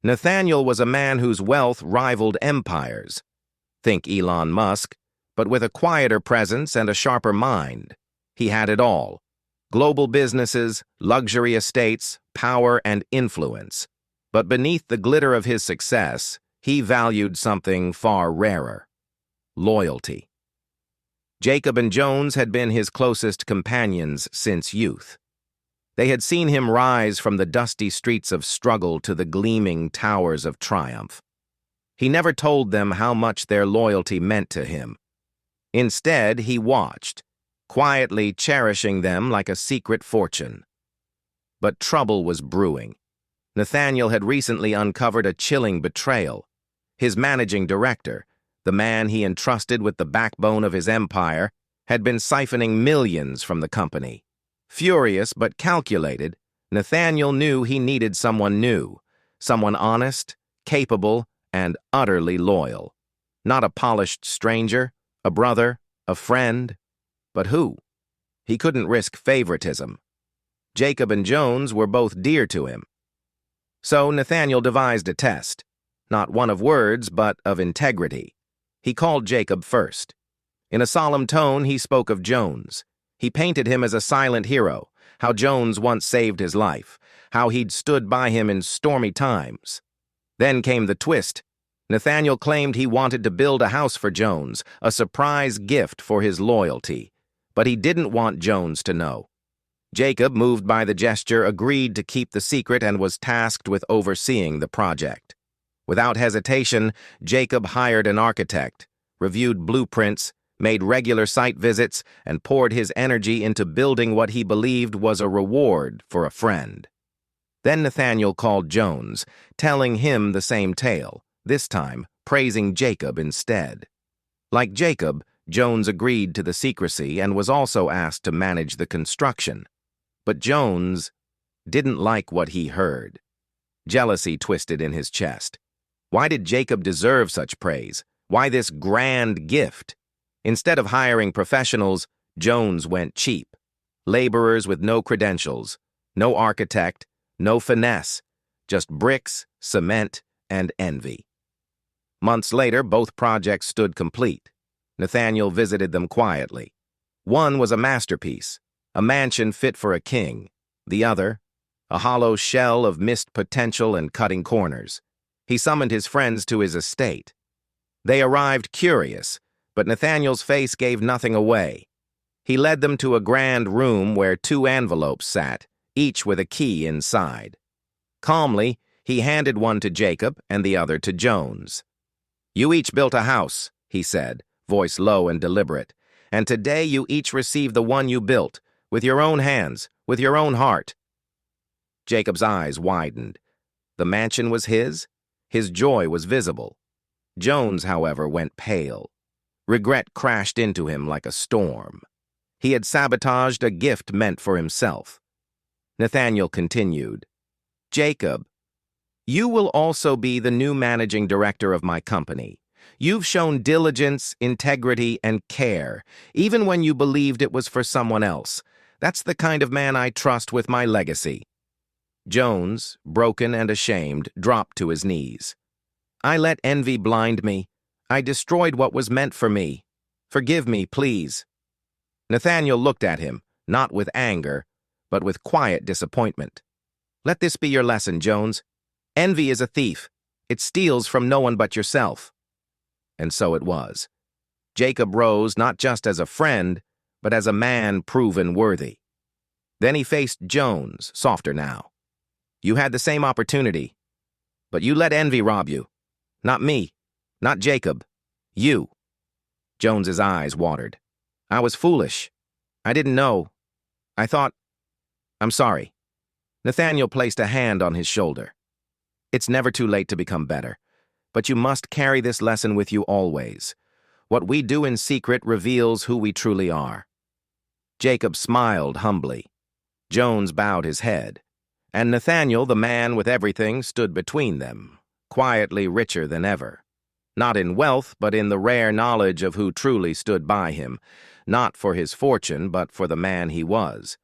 Nathaniel was a man whose wealth rivaled empires. Think Elon Musk, but with a quieter presence and a sharper mind. He had it all: global businesses, luxury estates, power, and influence. But beneath the glitter of his success, he valued something far rarer: loyalty. Jacob and Jones had been his closest companions since youth. They had seen him rise from the dusty streets of struggle to the gleaming towers of triumph. He never told them how much their loyalty meant to him. Instead, he watched, quietly cherishing them like a secret fortune. But trouble was brewing. Nathaniel had recently uncovered a chilling betrayal. His managing director, the man he entrusted with the backbone of his empire, had been siphoning millions from the company. Furious but calculated, Nathaniel knew he needed someone new, someone honest, capable, and utterly loyal. Not a polished stranger, a brother, a friend. But who? He couldn't risk favoritism. Jacob and Jones were both dear to him. So Nathaniel devised a test, not one of words, but of integrity. He called Jacob first. In a solemn tone, he spoke of Jones. He painted him as a silent hero, how Jones once saved his life, how he'd stood by him in stormy times. Then came the twist. Nathaniel claimed he wanted to build a house for Jones, a surprise gift for his loyalty. But he didn't want Jones to know. Jacob, moved by the gesture, agreed to keep the secret and was tasked with overseeing the project. Without hesitation, Jacob hired an architect, reviewed blueprints, made regular site visits, and poured his energy into building what he believed was a reward for a friend. Then Nathaniel called Jones, telling him the same tale, this time praising Jacob instead. Like Jacob, Jones agreed to the secrecy and was also asked to manage the construction. But Jones didn't like what he heard. Jealousy twisted in his chest. Why did Jacob deserve such praise? Why this grand gift? Instead of hiring professionals, Jones went cheap. Laborers with no credentials, no architect, no finesse, just bricks, cement, and envy. Months later, both projects stood complete. Nathaniel visited them quietly. One was a masterpiece, a mansion fit for a king. The other, a hollow shell of missed potential and cutting corners. He summoned his friends to his estate. They arrived curious, but Nathaniel's face gave nothing away. He led them to a grand room where 2 envelopes sat, each with a key inside. Calmly, he handed one to Jacob and the other to Jones. "You each built a house," he said, voice low and deliberate, "and today you each receive the one you built, with your own hands, with your own heart." Jacob's eyes widened. The mansion was his. His joy was visible. Jones, however, went pale. Regret crashed into him like a storm. He had sabotaged a gift meant for himself. Nathaniel continued, "Jacob, you will also be the new managing director of my company. You've shown diligence, integrity, and care, even when you believed it was for someone else. That's the kind of man I trust with my legacy." Jones, broken and ashamed, dropped to his knees. "I let envy blind me. I destroyed what was meant for me. Forgive me, please." Nathaniel looked at him, not with anger, but with quiet disappointment. "Let this be your lesson, Jones. Envy is a thief. It steals from no one but yourself." And so it was. Jacob rose not just as a friend, but as a man proven worthy. Then he faced Jones, softer now. "You had the same opportunity, but you let envy rob you. Not me. Not Jacob. You." Jones's eyes watered. "I was foolish. I didn't know. I thought... I'm sorry." Nathaniel placed a hand on his shoulder. "It's never too late to become better, but you must carry this lesson with you always. What we do in secret reveals who we truly are." Jacob smiled humbly. Jones bowed his head. And Nathaniel, the man with everything, stood between them, quietly richer than ever. Not in wealth, but in the rare knowledge of who truly stood by him, not for his fortune, but for the man he was.